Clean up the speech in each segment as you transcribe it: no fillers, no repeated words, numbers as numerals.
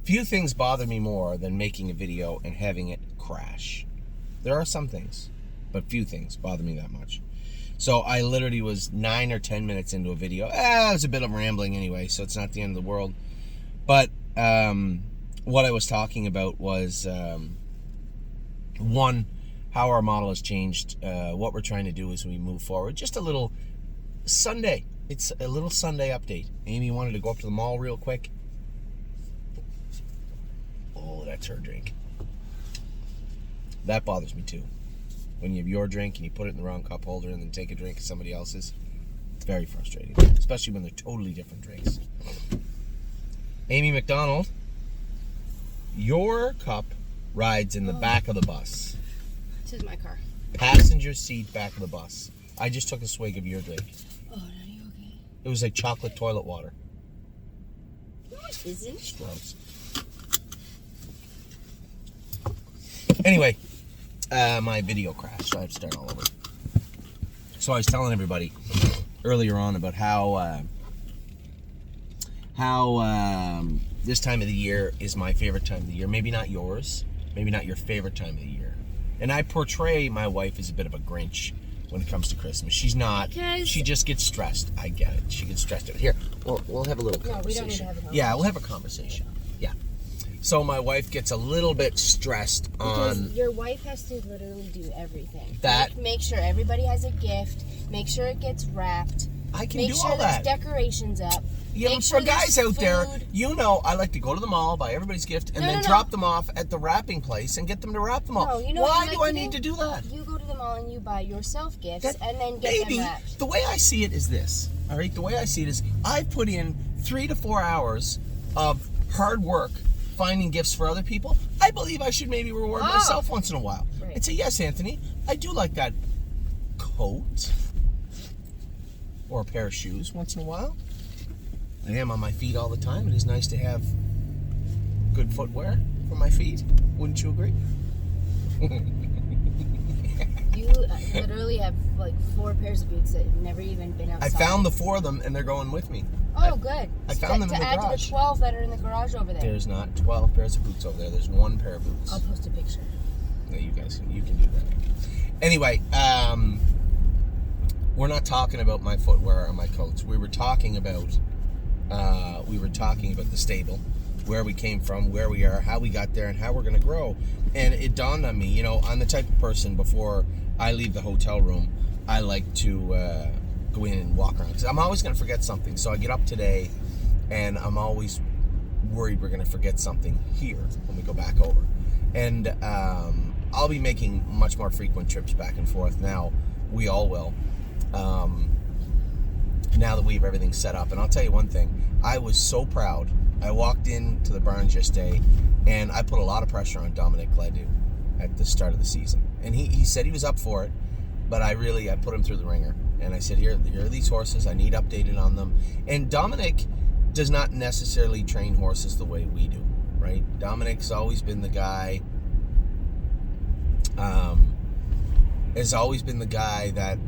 Few things bother me more than making a video and having it crash. There are some things, but few things bother me that much. So I literally was 9 or 10 minutes into a video. It was a bit of rambling anyway, so it's not the end of the world. But what I was talking about was, one, how our model has changed, what we're trying to do as we move forward. Just a little Sunday. It's a little Sunday update. Amy wanted to go up to the mall real quick. Oh, that's her drink. That bothers me too. When you have your drink and you put it in the wrong cup holder and then take a drink of somebody else's. It's very frustrating, especially when they're totally different drinks. Amy McDonald, your cup rides in the back of the bus. This is my car. Passenger seat, back of the bus. I just took a swig of your drink. Oh, are you okay? It was like chocolate toilet water. No, it isn't. It's gross. Anyway, my video crashed, so I have to start all over. So I was telling everybody earlier on about how this time of the year is my favorite time of the year. Maybe not yours, maybe not your favorite time of the year. And I portray my wife as a bit of a Grinch when it comes to Christmas. She's not. Because she just gets stressed. I get it. She gets stressed out. Here, we'll have a little conversation. No, we don't need to have a conversation. Yeah, we'll have a conversation. Yeah. So my wife gets a little bit stressed because your wife has to literally do everything. That make sure everybody has a gift. Make sure it gets wrapped. I can make do sure all that. There's decorations up. Yeah, make for sure guys out food. there, you know, I like to go to the mall, buy everybody's gift, and then drop them off at the wrapping place and get them to wrap them all. No, you know why what do I need to do that? You go to the mall and you buy yourself gifts and then get them wrapped. The way I see it is this. All right, the way I see it is I put in 3 to 4 hours of hard work finding gifts for other people. I believe I should maybe reward myself once in a while. Right. And say, yes, Anthony, I do like that coat or a pair of shoes once in a while. I am on my feet all the time. It is nice to have good footwear for my feet. Wouldn't you agree? You literally have like 4 pairs of boots that have never even been outside. I found the 4 of them, and they're going with me. Oh, good. I found them to in the add garage. to the 12 that are in the garage over there. There's not 12 pairs of boots over there. There's 1 pair of boots. I'll post a picture. No, you guys, you can do that. Anyway, we're not talking about my footwear or my coats. We were talking about the stable, where we came from, where we are, how we got there, and how we're going to grow. And it dawned on me, you know, I'm the type of person, before I leave the hotel room, I like to go in and walk around, because I'm always going to forget something. So I get up today, and I'm always worried we're going to forget something here when we go back over. And I'll be making much more frequent trips back and forth now. We all will. Now that we have everything set up. And I'll tell you one thing, I was so proud. I walked into the barns yesterday, and I put a lot of pressure on Dominic Ledoux at the start of the season. And he said he was up for it, but I put him through the ringer. And I said, here are these horses, I need updated on them. And Dominic does not necessarily train horses the way we do, right? Dominic's always been the guy, that,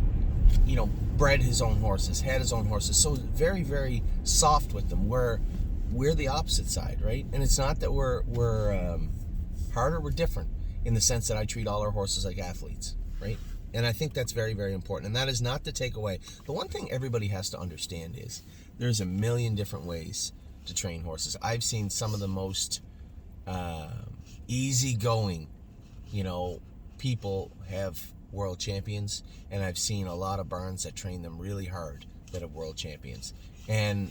you know, bred his own horses, had his own horses, so very, very soft with them. We're the opposite side, right? And it's not that we're harder, we're different in the sense that I treat all our horses like athletes, right? And I think that's very, very important. And that is not to take away. The one thing everybody has to understand is there's a million different ways to train horses. I've seen some of the most easygoing, you know, people have world champions, and I've seen a lot of barns that train them really hard that have world champions, and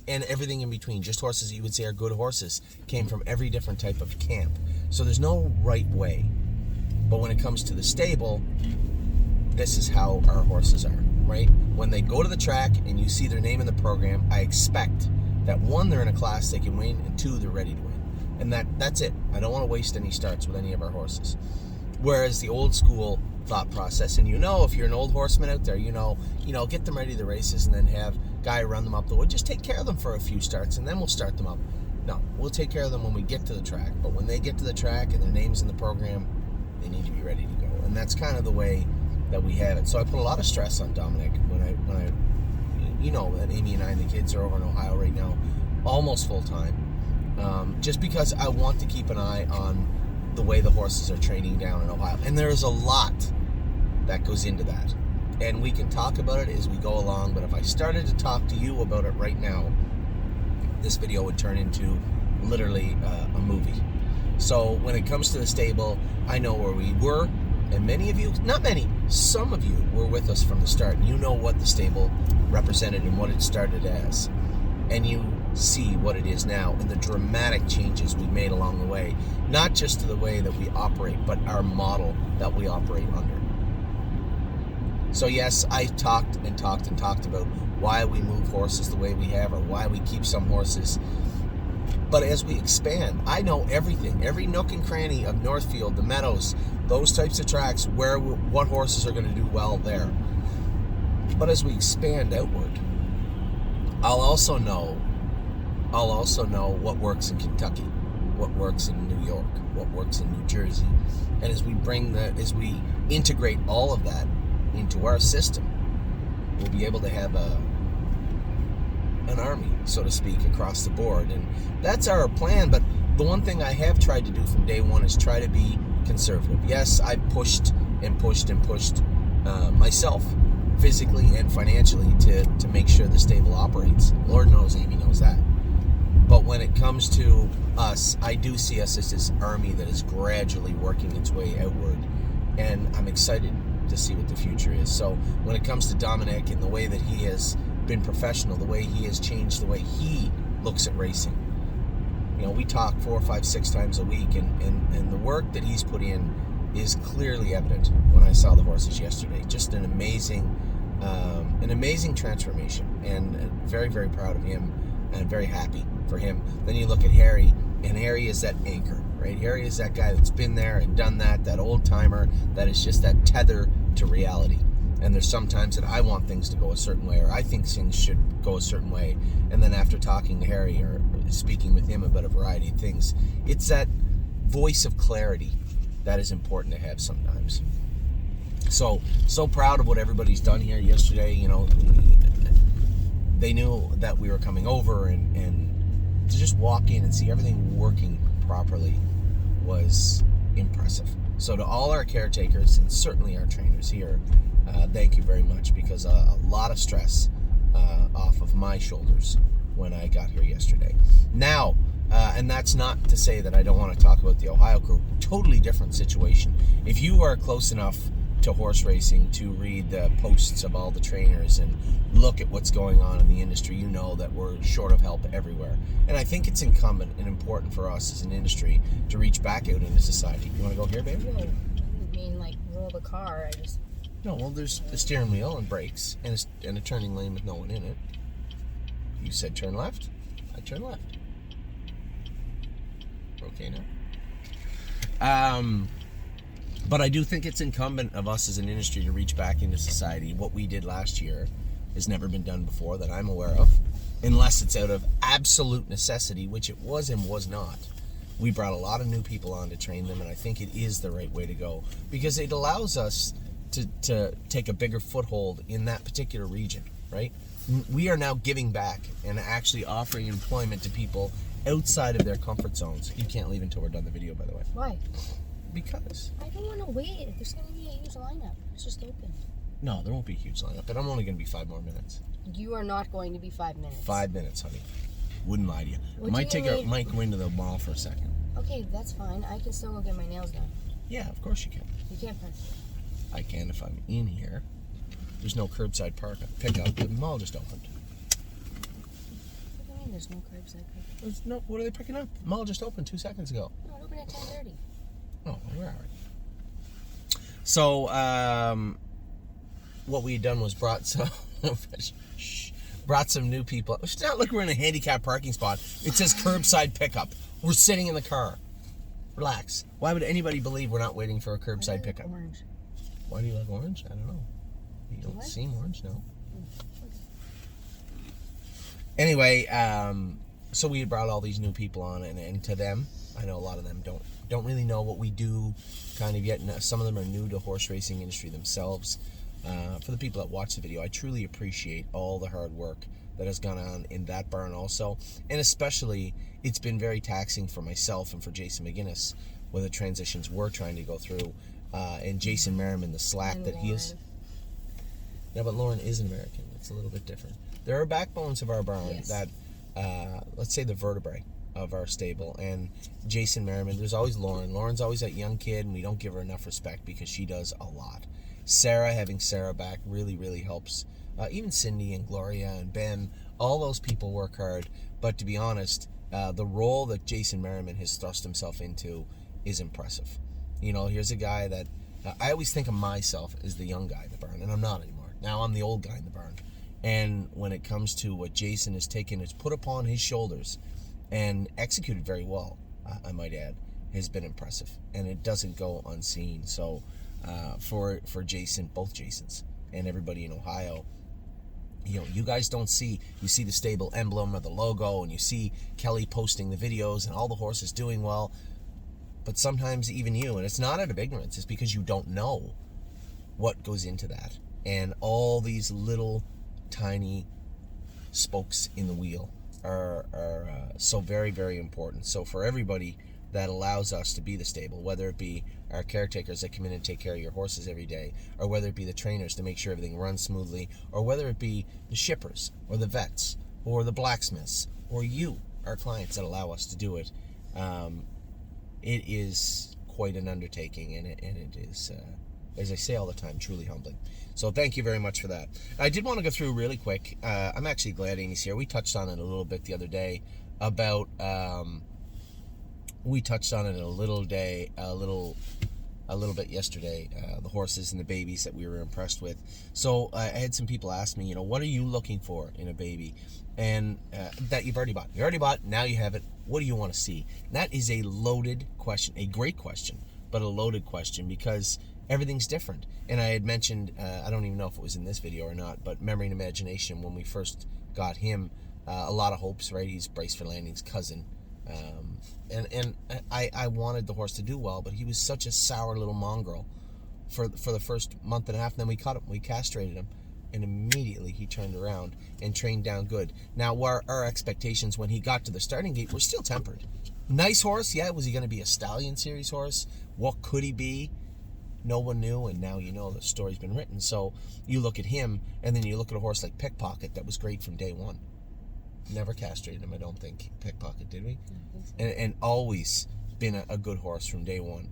everything in between. Just horses that you would say are good horses came from every different type of camp. So there's no right way. But when it comes to the stable, this is how our horses are, right? When they go to the track and you see their name in the program, I expect that 1, they're in a class they can win, and 2, they're ready to win. And that's it. I don't want to waste any starts with any of our horses. Whereas the old school thought process, and you know, if you're an old horseman out there, you know, get them ready to the races and then have guy run them up the wood. Just take care of them for a few starts and then we'll start them up. No, we'll take care of them when we get to the track. But when they get to the track and their name's in the program, they need to be ready to go. And that's kind of the way that we have it. So I put a lot of stress on Dominic when I you know that Amy and I and the kids are over in Ohio right now. almost full-time, just because I want to keep an eye on the way the horses are training down in Ohio. And there is a lot that goes into that. And we can talk about it as we go along, but if I started to talk to you about it right now, this video would turn into literally a movie. So when it comes to the stable, I know where we were, and many of you, not many, some of you were with us from the start, and you know what the stable represented and what it started as. And you see what it is now and the dramatic changes we made along the way, not just to the way that we operate, but our model that we operate under. So yes, I talked about why we move horses the way we have, or why we keep some horses. But as we expand, I know everything, every nook and cranny of Northfield, the Meadows, those types of tracks, what horses are going to do well there. But as we expand outward, I'll also know what works in Kentucky, what works in New York, what works in New Jersey. And as we integrate all of that into our system, we'll be able to have an army, so to speak, across the board. And that's our plan. But the one thing I have tried to do from day one is try to be conservative. Yes, I pushed myself physically and financially to make sure the stable operates. Lord knows Amy knows that. But when it comes to us, I do see us as this army that is gradually working its way outward, and I'm excited to see what the future is. So when it comes to Dominic and the way that he has been professional, the way he has changed the way he looks at racing, you know, we talk 4, 5, 6 times a week, and the work that he's put in is clearly evident when I saw the horses yesterday. Just an amazing transformation, and very, very proud of him and very happy for him. Then you look at Harry, and Harry is that anchor, right? Harry is that guy that's been there and done that old timer that is just that tether to reality. And there's sometimes that I want things to go a certain way, or I think things should go a certain way. And then after talking to Harry or speaking with him about a variety of things, it's that voice of clarity that is important to have sometimes. So proud of what everybody's done here yesterday. You know, they knew that we were coming over, and to just walk in and see everything working properly was impressive. So to all our caretakers and certainly our trainers here, thank you very much, because a lot of stress off of my shoulders when I got here yesterday. Now, and that's not to say that I don't want to talk about the Ohio crew. Totally different situation. If you are close enough to horse racing to read the posts of all the trainers and look at what's going on in the industry, you know that we're short of help everywhere. And I think it's incumbent and important for us as an industry to reach back out into society. You want to go here, babe? No, I didn't mean like roll the car. No, well, there's a steering wheel and brakes and a turning lane with no one in it. You said turn left, I turn left. Okay now. But I do think it's incumbent of us as an industry to reach back into society. What we did last year has never been done before that I'm aware of, unless it's out of absolute necessity, which it was and was not. We brought a lot of new people on to train them, and I think it is the right way to go, because it allows us to take a bigger foothold in that particular region, right? We are now giving back and actually offering employment to people outside of their comfort zones. You can't leave until we're done the video, by the way. Why? Because I don't want to wait. There's going to be a huge lineup. It's just open. No, there won't be a huge lineup, but I'm only going to be 5 more minutes. You are not going to be 5 minutes. 5 minutes, honey. Wouldn't lie to you. What Might do you might go into the mall for a second. Okay, that's fine. I can still go get my nails done. Yeah, of course you can. You can't park. I can if I'm in here. There's no curbside pickup. The mall just opened. What do you mean there's no curbside pickup? There's no. What are they picking up? The mall just opened 2 seconds ago. No, it opened at 10:30. Oh, where are we? So, what we had done was brought some new people. It's not like we're in a handicapped parking spot. It says curbside pickup. We're sitting in the car. Relax. Why would anybody believe we're not waiting for a curbside pickup? Orange. Why do you like orange? I don't know. You don't seem orange, no. Anyway, so we brought all these new people on, and to them, I know a lot of them don't really know what we do kind of yet. Some of them are new to horse racing industry themselves. For the people that watch the video, I truly appreciate all the hard work that has gone on in that barn also. And especially, it's been very taxing for myself and for Jason McGinnis with the transitions we're trying to go through. And Jason Merriman, the slack And that he is. Yeah, but Lauren is an American. It's a little bit different. There are backbones of our barn that, let's say, the vertebrae of our stable. And Jason Merriman, there's always Lauren. Lauren's always that young kid, and we don't give her enough respect because she does a lot. Sarah, having Sarah back really, really helps. Even Cindy and Gloria and Ben, all those people work hard. But to be honest, the role that Jason Merriman has thrust himself into is impressive. You know, here's a guy that I always think of myself as the young guy in the barn, and I'm not anymore. Now I'm the old guy in the barn. And when it comes to what Jason has taken, has put upon his shoulders and executed very well, I might add, has been impressive. And it doesn't go unseen. So for Jason, both Jasons, and everybody in Ohio, you know, you guys don't see, you see the stable emblem or the logo, and you see Kelly posting the videos and all the horses doing well. But sometimes even you, and it's not out of ignorance, it's because you don't know what goes into that. And all these little tiny spokes in the wheel are so very, very important. So for everybody that allows us to be the stable, whether it be our caretakers that come in and take care of your horses every day, or whether it be the trainers to make sure everything runs smoothly, or whether it be the shippers, or the vets, or the blacksmiths, or you, our clients that allow us to do it, it is quite an undertaking, and it is, as I say all the time, truly humbling. So thank you very much for that. I did want to go through really quick. I'm actually glad Amy's here. We touched on it a little bit the other day about. We touched on it a little bit yesterday. The horses and the babies that we were impressed with. So I had some people ask me, you know, what are you looking for in a baby, and that you've already bought. You already bought. Now you have it. What do you want to see? And that is a loaded question, a great question, but a loaded question because everything's different. And I had mentioned, I don't even know if it was in this video or not, but Memory and Imagination, when we first got him, a lot of hopes, right? He's Bryce Verlanding's cousin. And I wanted the horse to do well, but he was such a sour little mongrel for the first month and a half. And then we cut him, we castrated him, and immediately he turned around and trained down good. Now, our expectations when he got to the starting gate were still tempered. Nice horse, yeah. Was he going to be a Stallion Series horse? What could he be? No one knew, and now you know the story's been written. So you look at him, and then you look at a horse like Pickpocket that was great from day one. Never castrated him, I don't think. Pickpocket, did we? I think so. And always been a good horse from day one.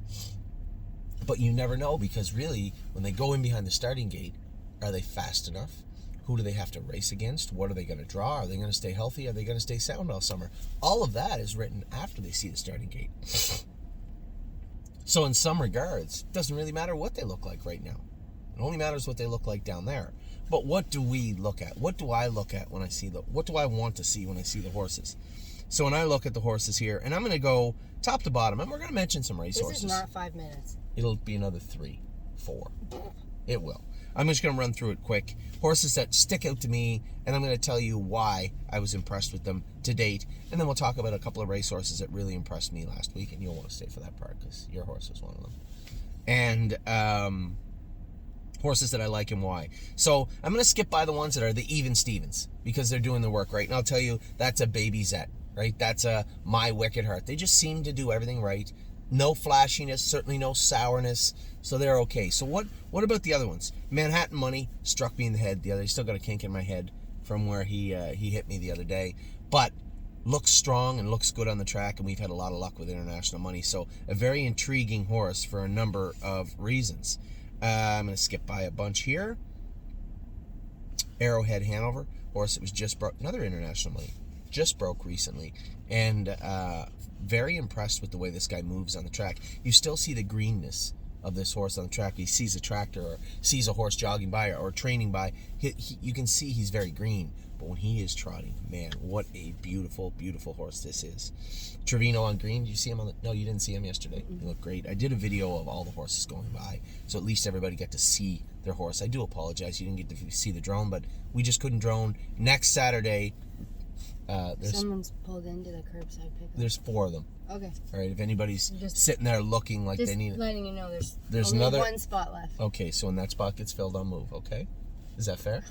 But you never know, because really, when they go in behind the starting gate, are they fast enough? Who do they have to race against? What are they going to draw? Are they going to stay healthy? Are they going to stay sound all summer? All of that is written after they see the starting gate. So in some regards, it doesn't really matter what they look like right now. It only matters what they look like down there. But what do we look at? What do I look at when I see what do I want to see when I see the horses? So when I look at the horses here, and I'm going to go top to bottom, and we're going to mention some racehorses. This is not 5 minutes. It'll be another 3, 4. It will. I'm just going to run through it quick. Horses that stick out to me, and I'm going to tell you why I was impressed with them to date. And then we'll talk about a couple of racehorses that really impressed me last week, and you'll want to stay for that part because your horse was one of them. And horses that I like and why. So I'm going to skip by the ones that are the even Stevens because they're doing the work right. And I'll tell you, that's a Baby Zet, right? That's a My Wicked Heart. They just seem to do everything right. No flashiness, certainly no sourness, so they're okay. So what about the other ones? Manhattan Money struck me in the head the other day. Still got a kink in my head from where he hit me the other day. But looks strong and looks good on the track, and we've had a lot of luck with International Money. So a very intriguing horse for a number of reasons. I'm going to skip by a bunch here. Arrowhead Hanover, horse that was just broke, another International Money, just broke recently, and very impressed with the way this guy moves on the track. You still see the greenness of this horse on the track. He sees a tractor or sees a horse jogging by or training by. You can see he's very green, but when he is trotting, man, what a beautiful, beautiful horse this is. Trevino on green, did you see him on the... No, you didn't see him yesterday. He looked great. I did a video of all the horses going by, so at least everybody got to see their horse. I do apologize, you didn't get to see the drone, but we just couldn't drone. Next Saturday... Someone's pulled into the curbside pickup. There's 4 of them. Okay. All right, if anybody's sitting there looking like they need... Just letting you know there's only another... one spot left. Okay, so when that spot gets filled, I'll move, okay? Is that fair?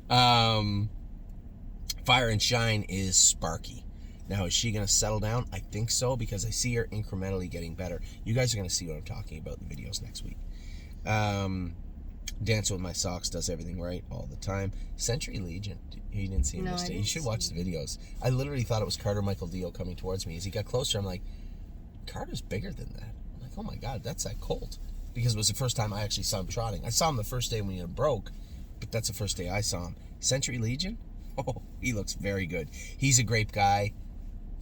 Fire and Shine is Sparky. Now, is she going to settle down? I think so, because I see her incrementally getting better. You guys are going to see what I'm talking about in the videos next week. Dance with My Socks does everything right all the time. Century Legion. He didn't see him yesterday. You should watch the videos. I literally thought it was Carter Michael Dio coming towards me. As he got closer, I'm like, Carter's bigger than that. I'm like, oh my God, that's that Colt. Because it was the first time I actually saw him trotting. I saw him the first day when he broke, but that's the first day I saw him. Century Legion? Oh, he looks very good. He's a great guy.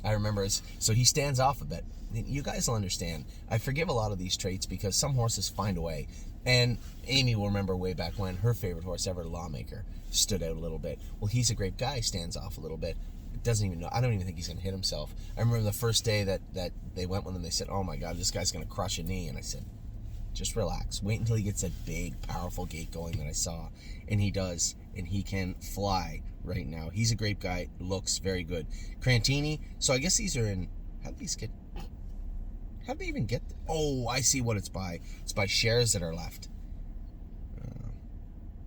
I remember, so he stands off a bit. You guys will understand. I forgive a lot of these traits because some horses find a way. And Amy will remember way back when her favorite horse ever, Lawmaker, stood out a little bit. Well, he's a great guy, stands off a little bit. Doesn't even know. I don't even think he's going to hit himself. I remember the first day that they went with him, they said, oh my God, this guy's going to crush a knee. And I said, just relax. Wait until he gets that big, powerful gait going that I saw. And he does. And he can fly right now. He's a great guy. Looks very good. Crantini. So I guess these are in... How did they even get... Oh, I see what it's by. It's by shares that are left.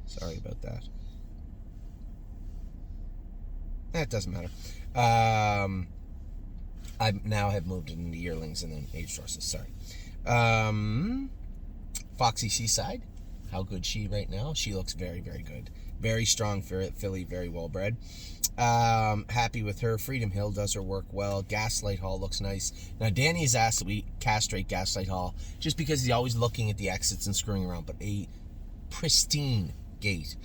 Sorry about that. It doesn't matter. I now have moved it into yearlings and then aged horses. Sorry. Foxy Seaside. How good she right now? She looks very, very good. Very strong filly, very well bred. Happy with her. Freedom Hill does her work well. Gaslight Hall looks nice. Now, Danny has asked that we castrate Gaslight Hall just because he's always looking at the exits and screwing around, but a pristine gait.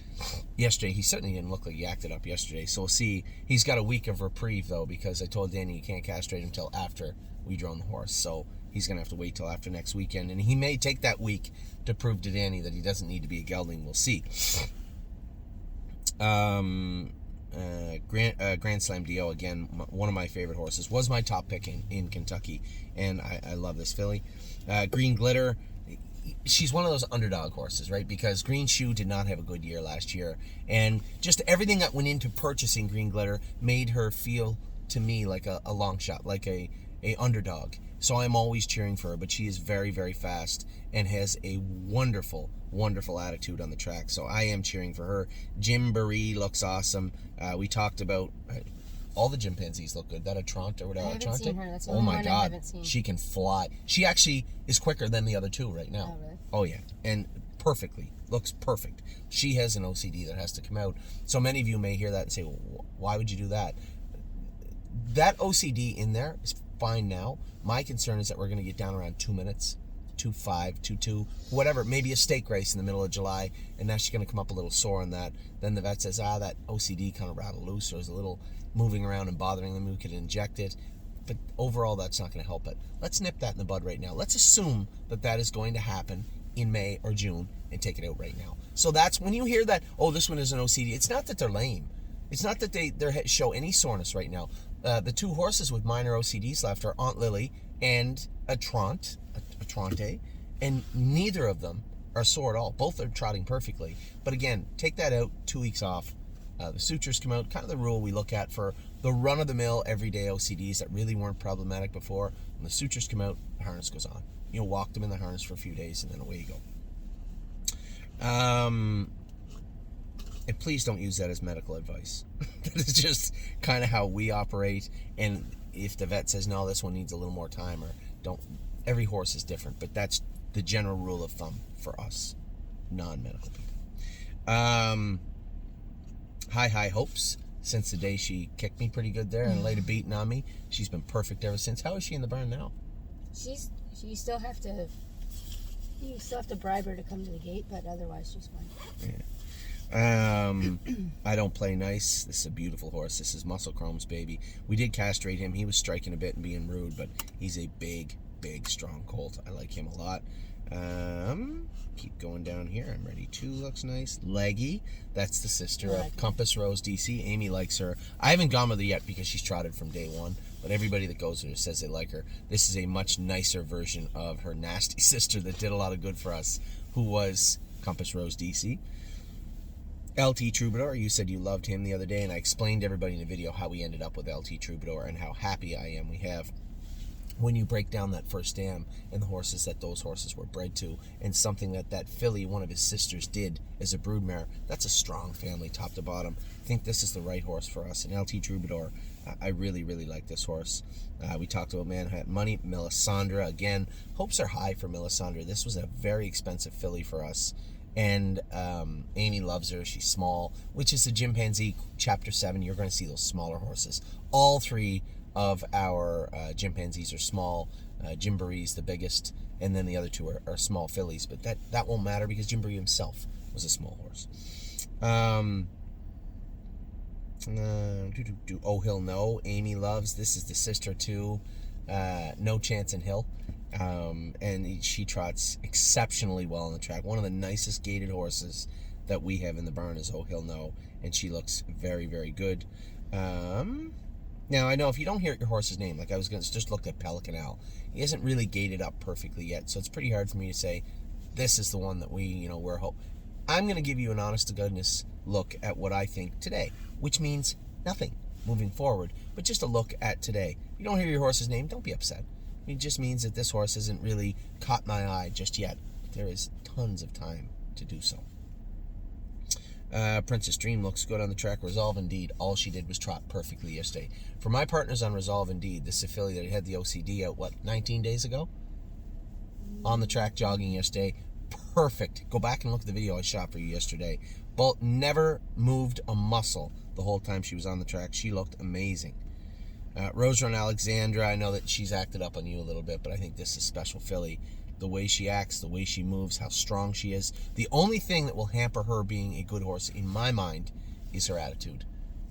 Yesterday, he certainly didn't look like he acted up yesterday, so we'll see. He's got a week of reprieve, though, because I told Danny you can't castrate him until after we drone the horse, so he's going to have to wait till after next weekend, and he may take that week to prove to Danny that he doesn't need to be a gelding. We'll see. Grand Slam Dio, again, one of my favorite horses, was my top pick in Kentucky, and I love this filly. Green Glitter, she's one of those underdog horses, right? Because Green Shoe did not have a good year last year, and just everything that went into purchasing Green Glitter made her feel to me like a long shot, like a underdog. So I'm always cheering for her, but she is very, very fast and has a wonderful, wonderful attitude on the track. So I am cheering for her. Jimboree looks awesome. We talked about all the chimpanzees look good. That Atrante or whatever. I haven't seen her. That's the oh only my one God, I haven't seen. she can fly. She actually is quicker than the other two right now. Oh, really? Oh yeah, and perfectly. Looks perfect. She has an OCD that has to come out. So many of you may hear that and say, well, why would you do that? That OCD in there is fine now. My concern is that we're going to get down around 2 minutes, 2:05, 2:2, whatever. Maybe a stake race in the middle of July, and now she's going to come up a little sore on that. Then the vet says, that OCD kind of rattled loose, or is a little moving around and bothering them. We could inject it. But overall, that's not going to help it. Let's nip that in the bud right now. Let's assume that is going to happen in May or June and take it out right now. So that's when you hear that, oh, this one is an OCD. It's not that they're lame. It's not that they show any soreness right now. The two horses with minor OCDs left are Aunt Lily and Atrante, and neither of them are sore at all. Both are trotting perfectly. But again, take that out, 2 weeks off. The sutures come out, kind of the rule we look at for the run-of-the-mill everyday OCDs that really weren't problematic before. When the sutures come out, the harness goes on. You'll walk them in the harness for a few days, and then away you go. And please don't use that as medical advice. That is just kind of how we operate. And if the vet says, no, this one needs a little more time, or don't, every horse is different. But that's the general rule of thumb for us, non-medical people. High hopes. Since the day she kicked me pretty good there and laid a beating on me, she's been perfect ever since. How is she in the barn now? You still have to bribe her to come to the gate, but otherwise she's fine. Yeah. I don't play nice. This is a beautiful horse. This is Muscle Chrome's baby. We did castrate him. He was striking a bit and being rude, but he's a big, strong colt. I like him a lot. Keep going down here. I'm ready too. Looks nice. Leggy. That's the sister of Compass Rose DC. Amy likes her. I haven't gone with her yet because she's trotted from day one, but everybody that goes with her says they like her. This is a much nicer version of her nasty sister that did a lot of good for us, who was Compass Rose DC. LT Troubadour, you said you loved him the other day, and I explained to everybody in the video how we ended up with LT Troubadour and how happy I am we have when you break down that first dam and the horses that those horses were bred to, and something that filly, one of his sisters, did as a broodmare, that's a strong family top to bottom. I think this is the right horse for us. And LT Troubadour, I really, really like this horse. We talked about Manhattan Money, Melisandre. Again, hopes are high for Melisandre. This was a very expensive filly for us. And Amy loves her. She's small, which is the Chimpanzee Chapter 7. You're going to see those smaller horses. All three of our chimpanzees are small. Gymboree's the biggest, and then the other two are small fillies. But that won't matter because Gymboree himself was a small horse. Oh Hill No, Amy loves. This is the sister to No Chance in Hill. And she trots exceptionally well on the track. One of the nicest gaited horses that we have in the barn is Oh Hill No, and she looks very, very good. Now, I know if you don't hear your horse's name, like I was going to just look at Pelican Al, he isn't really gated up perfectly yet, so it's pretty hard for me to say this is the one that we're hope. I'm going to give you an honest-to-goodness look at what I think today, which means nothing moving forward, but just a look at today. If you don't hear your horse's name, don't be upset. It just means that this horse hasn't really caught my eye just yet. There is tons of time to do so. Princess Dream looks good on the track. Resolve Indeed, all she did was trot perfectly yesterday. For my partners on Resolve Indeed, this is a filly that had the OCD out, 19 days ago? On the track jogging yesterday. Perfect. Go back and look at the video I shot for you yesterday. Bolt never moved a muscle the whole time she was on the track. She looked amazing. Rose Run Alexandra, I know that she's acted up on you a little bit, but I think this is a special filly. The way she acts, the way she moves, how strong she is. The only thing that will hamper her being a good horse, in my mind, is her attitude.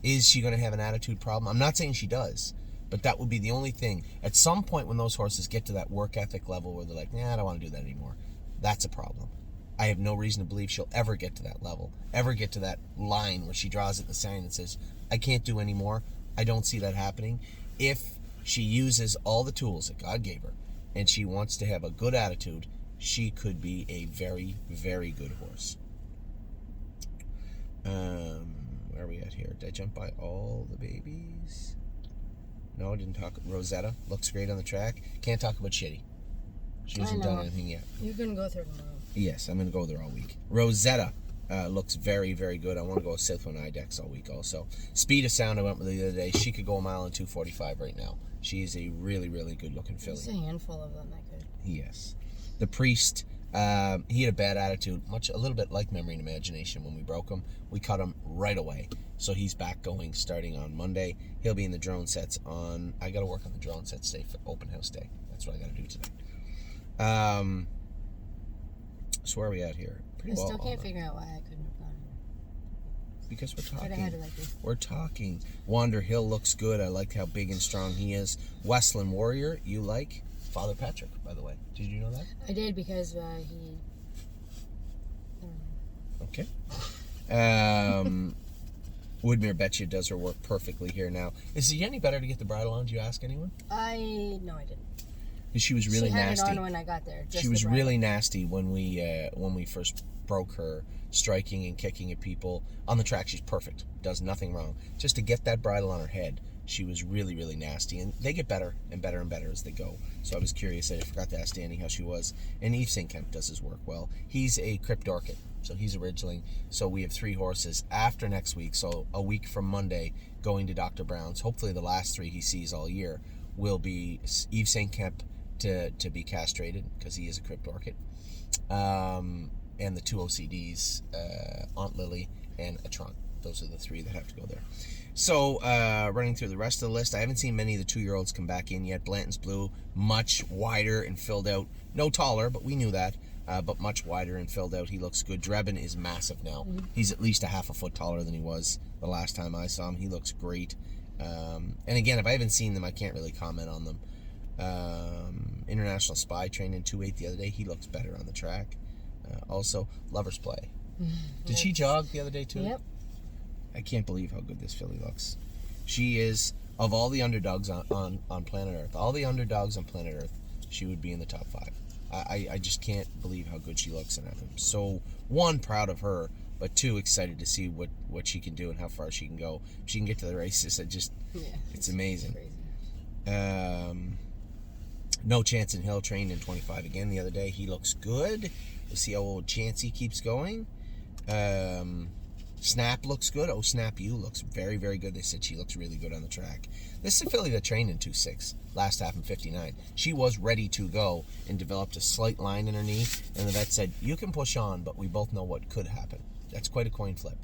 Is she going to have an attitude problem? I'm not saying she does, but that would be the only thing. At some point when those horses get to that work ethic level where they're like, nah, I don't want to do that anymore, that's a problem. I have no reason to believe she'll ever get to that level, ever get to that line where she draws it in the sand and says, I can't do anymore. I don't see that happening. If she uses all the tools that God gave her, and she wants to have a good attitude, she could be a very, very good horse. Where are we at here? Did I jump by all the babies? No, I didn't talk. Rosetta looks great on the track. Can't talk about Shitty. She hasn't done anything yet. You're going to go there tomorrow. Yes, I'm going to go there all week. Rosetta looks very, very good. I want to go with Southwind Ibex all week also. Speed of Sound I went with the other day. She could go a mile in 2:45 right now. She is a really, really good-looking filly. There's a handful of them that could. Yes. The Priest, he had a bad attitude, a little bit like Memory and Imagination when we broke him. We cut him right away. So he's back going starting on Monday. He'll be in the drone sets on... I got to work on the drone sets today for open house day. That's what I got to do today. So where are we at here? Pretty well. I still can't figure out why I couldn't have gone here. Because we're talking. Could have had it like this. We're talking. Wander Hill looks good. I like how big and strong he is. Westland Warrior, you like? Father Patrick, by the way. Did you know that? I did because he... Okay. Woodmere Betcha does her work perfectly here now. Is it any better to get the bridle on? Did you ask anyone? No, I didn't. She was really nasty. She had it on when I got there. She was really nasty when we first broke her, striking and kicking at people. On the track, she's perfect. Does nothing wrong. Just to get that bridle on her head, she was really, really nasty. And they get better and better and better as they go. So I was curious. I forgot to ask Danny how she was. And Yves St. Kemp does his work well. He's a Crypt Orchid, so he's a ridgeling. So we have 3 horses after next week. So a week from Monday, going to Dr. Brown's. Hopefully the last 3 he sees all year will be Yves St. Kemp to be castrated because he is a Crypt Orchid. And the 2 OCDs, Aunt Lily and a Trunk. Those are the 3 that have to go there. So, running through the rest of the list, I haven't seen many of the 2-year-olds come back in yet. Blanton's Blue, much wider and filled out. No taller, but we knew that. But much wider and filled out. He looks good. Drebin is massive now. Mm-hmm. He's at least a half a foot taller than he was the last time I saw him. He looks great. And again, if I haven't seen them, I can't really comment on them. International Spy trained in 2.8 the other day. He looks better on the track. Also, Lover's Play. Did she jog the other day too? Yep. I can't believe how good this filly looks. She is, of all the underdogs on planet Earth, all the underdogs on planet Earth, she would be in the top 5. I just can't believe how good she looks, and I'm so, 1, proud of her, but 2, excited to see what she can do and how far she can go. If she can get to the races, it's amazing. Crazy. No Chance in Hill trained in 25 again the other day. He looks good. We'll see how old Chancey keeps going. Snap looks good. Oh, Snap You looks very, very good. They said she looks really good on the track. This is a filly that trained in 2.6, last half in 59. She was ready to go and developed a slight line in her knee. And the vet said, you can push on, but we both know what could happen. That's quite a coin flip.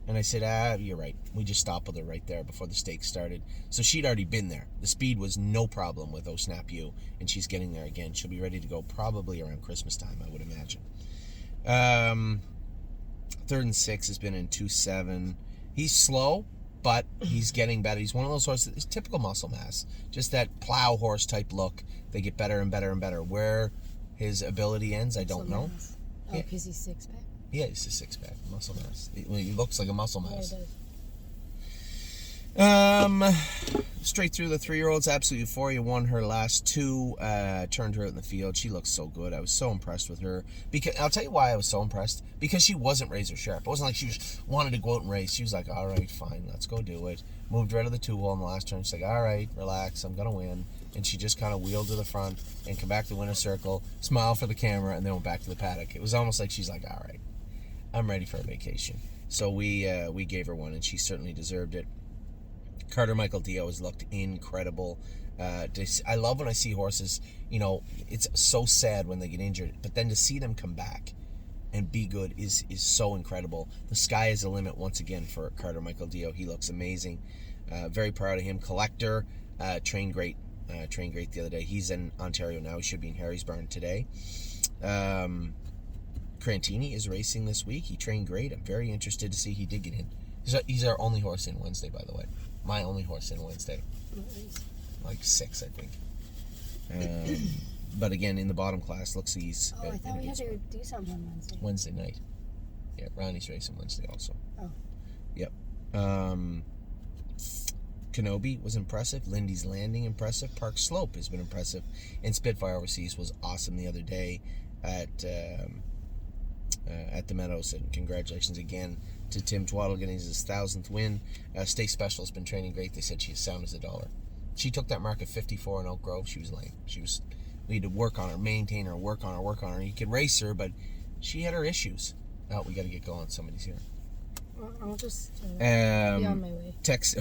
And I said, you're right. We just stopped with her right there before the stakes started. So she'd already been there. The speed was no problem with Oh Snap You, and she's getting there again. She'll be ready to go probably around Christmas time, I would imagine. 3rd and 6 has been in 2.7. He's slow, but he's getting better. He's one of those horses, it's typical muscle mass. Just that plow horse type look. They get better and better and better. Where his ability ends, I don't know. Oh, because he's 6-pack? Yeah, he's a 6-pack. Muscle mass. He looks like a muscle mass. Straight through the 3-year-olds, Absolute Euphoria won her last 2, turned her out in the field. She looks so good. I was so impressed with her. Because I'll tell you why I was so impressed. Because she wasn't razor sharp. It wasn't like she wanted to go out and race. She was like, all right, fine, let's go do it. Moved right to the 2-hole in the last turn. She's like, all right, relax, I'm going to win. And she just kind of wheeled to the front and come back to the winner's circle, smile for the camera, and then went back to the paddock. It was almost like she's like, all right, I'm ready for a vacation. So we gave her one, and she certainly deserved it. Carter Michael Dio has looked incredible. I love when I see horses, it's so sad when they get injured, but then to see them come back and be good is so incredible. The sky is the limit once again for Carter Michael Dio. He looks amazing. Very proud of him. Collector, trained great the other day. He's in Ontario now. He should be in Harry's Barn today. Crantini is racing this week. He trained great. I'm very interested to see he did get in. He's our only horse in Wednesday, by the way. My only horse in Wednesday. Like 6, I think. But again, in the bottom class, looks like he's... I thought we had to do something on Wednesday. Wednesday night. Yeah, Ronnie's racing Wednesday also. Oh. Yep. Kenobi was impressive. Lindy's Landing, impressive. Park Slope has been impressive. And Spitfire Overseas was awesome the other day at the Meadows. And congratulations again to Tim Twaddle getting his 1,000th win. Stay Special has been training great. They said she's sound as a dollar. She took that mark at 54 in Oak Grove. She was lame. We had to work on her, maintain her, work on her. You could race her, but she had her issues. Oh, we got to get going. Somebody's here. I'll just be on my way. Tex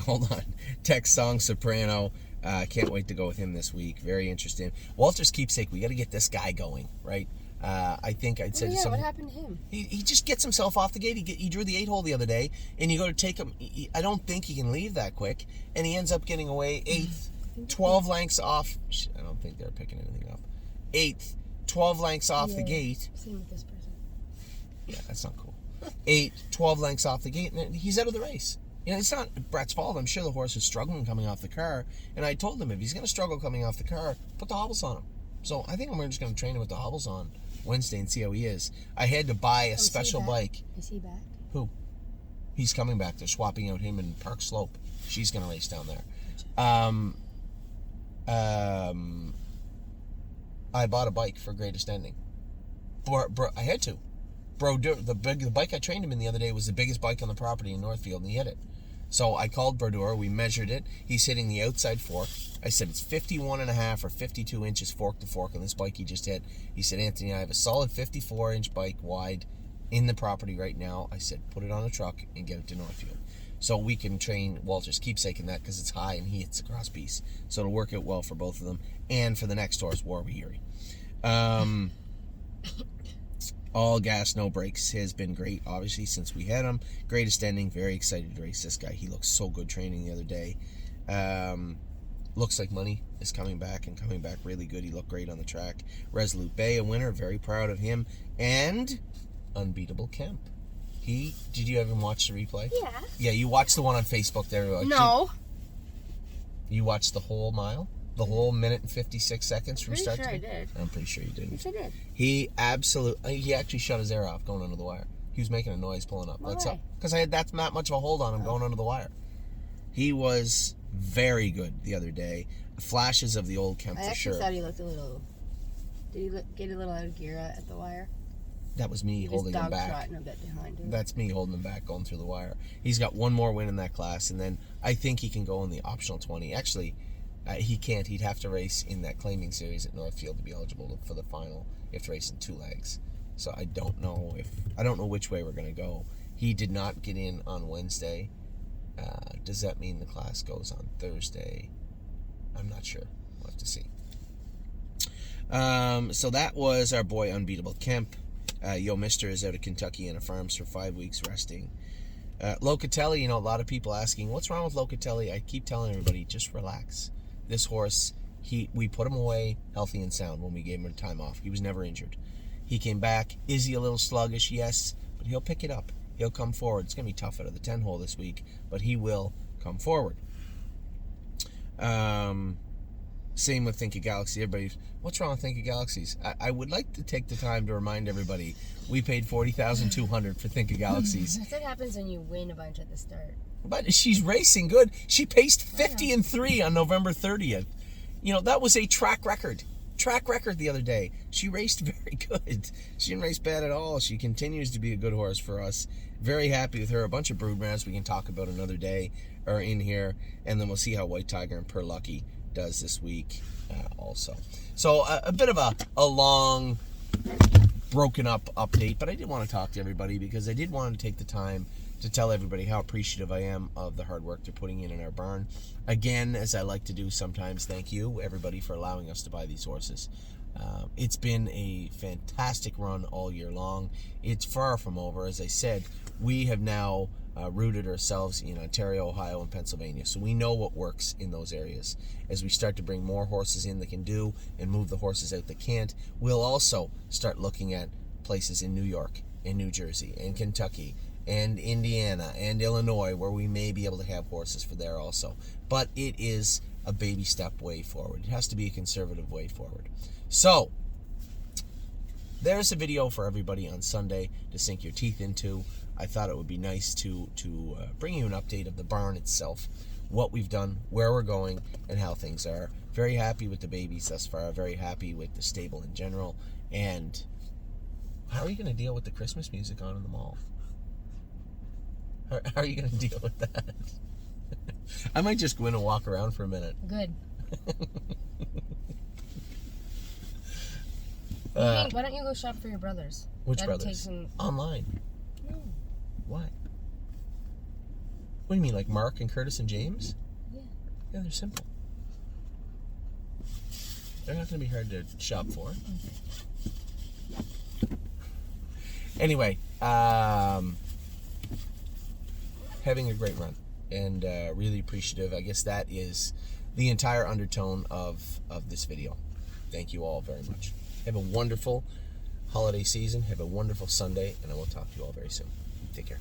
Song Soprano. Can't wait to go with him this week. Very interesting. Walter's Keepsake. We got to get this guy going, right? I think I'd said what happened to him? He just gets himself off the gate. He drew the 8-hole the other day, and you go to take him. I don't think he can leave that quick, and he ends up getting away 8th, 12 lengths off. I don't think they're picking anything up. 8th, 12 lengths off the gate. Same with this person. Yeah, that's not cool. 8, 12 lengths off the gate, and he's out of the race. It's not Brett's fault. I'm sure the horse is struggling coming off the car, and I told him if he's going to struggle coming off the car, put the hobbles on him. So I think we're just going to train him with the hobbles on Wednesday and see how he is. I had to buy a special bike. Is he back? Who? He's coming back. They're swapping out him and Park Slope. She's going to race down there. I bought a bike for Greatest Ending. I had to. The bike I trained him in the other day was the biggest bike on the property in Northfield, and he hit it. So I called Brodeur, we measured it. He's hitting the outside fork. I said, it's 51.5 or 52 inches fork to fork on this bike he just hit. He said, Anthony, I have a solid 54-inch bike wide in the property right now. I said, put it on a truck and get it to Northfield. So we can train Walter's Keepsake in that because it's high and he hits a cross piece. So it'll work out well for both of them and for the next horse, Warby Erie. All gas, no brakes has been great, obviously, since we had him. Greatest Ending, very excited to race this guy. He looks so good training the other day. Looks like Money is coming back and coming back really good. He looked great on the track. Resolute Bay, a winner, very proud of him. And Unbeatable Kemp. Did you ever watch the replay? Yeah. Yeah, you watched the one on Facebook there. No. You watched the whole mile? The whole minute and 56 seconds from start to I did. I'm pretty sure you did. Yes, I did. He actually shut his air off going under the wire. He was making a noise pulling up. Why? That's up. Because I had that much of a hold on him going under the wire. He was very good the other day. Flashes of the old Kemp for sure. I actually thought he looked a little... Did he get a little out of gear at the wire? That was me holding him back. Trotting a bit behind him. That's me holding him back going through the wire. He's got one more win in that class, and then I think he can go in the optional 20. Actually, He can't. He'd have to race in that claiming series at Northfield to be eligible for the final. You have to race in 2 legs. So I don't know which way we're going to go. He did not get in on Wednesday. Does that mean the class goes on Thursday? I'm not sure. We'll have to see. So that was our boy Unbeatable Kemp. Yo Mister is out of Kentuckyana Farms for 5 weeks resting. Locatelli, a lot of people asking, what's wrong with Locatelli? I keep telling everybody, just relax. This horse, we put him away healthy and sound when we gave him time off. He was never injured. He came back. Is he a little sluggish? Yes, but he'll pick it up. He'll come forward. It's going to be tough out of the 10 hole this week, but he will come forward. Same with Think of Galaxy. Everybody, what's wrong with Think of Galaxies? I would like to take the time to remind everybody we paid $40,200 for Think of Galaxies. That's what happens when you win a bunch at the start. But she's racing good. She paced 50-3 on November 30th. That was a track record the other day. She raced very good. She didn't race bad at all. She continues to be a good horse for us. Very happy with her. A bunch of broodmares we can talk about another day are in here, and then we'll see how White Tiger and Per Lucky does this week also. So a bit of a long, broken up update, but I did want to talk to everybody because I did want to take the time to tell everybody how appreciative I am of the hard work they're putting in our barn. Again, as I like to do sometimes, thank you, everybody, for allowing us to buy these horses. It's been a fantastic run all year long. It's far from over. As I said, we have now rooted ourselves in Ontario, Ohio, and Pennsylvania. So we know what works in those areas. As we start to bring more horses in that can do and move the horses out that can't, we'll also start looking at places in New York, and New Jersey, and Kentucky, and Indiana, and Illinois, where we may be able to have horses for there also. But it is a baby step way forward. It has to be a conservative way forward. So, there's a video for everybody on Sunday to sink your teeth into. I thought it would be nice to bring you an update of the barn itself, what we've done, where we're going, and how things are. Very happy with the babies thus far. Very happy with the stable in general. And how are you going to deal with the Christmas music on in the mall? How are you going to deal with that? I might just go in and walk around for a minute. Good. Why don't you go shop for your brothers? Which That'll brothers? take some... Online. No. Why? What do you mean, like Mark and Curtis and James? Yeah. Yeah, they're simple. They're not going to be hard to shop for. Okay. Anyway, having a great run and really appreciative. I guess that is the entire undertone of this video. Thank you all very much. Have a wonderful holiday season. Have a wonderful Sunday, and I will talk to you all very soon. Take care.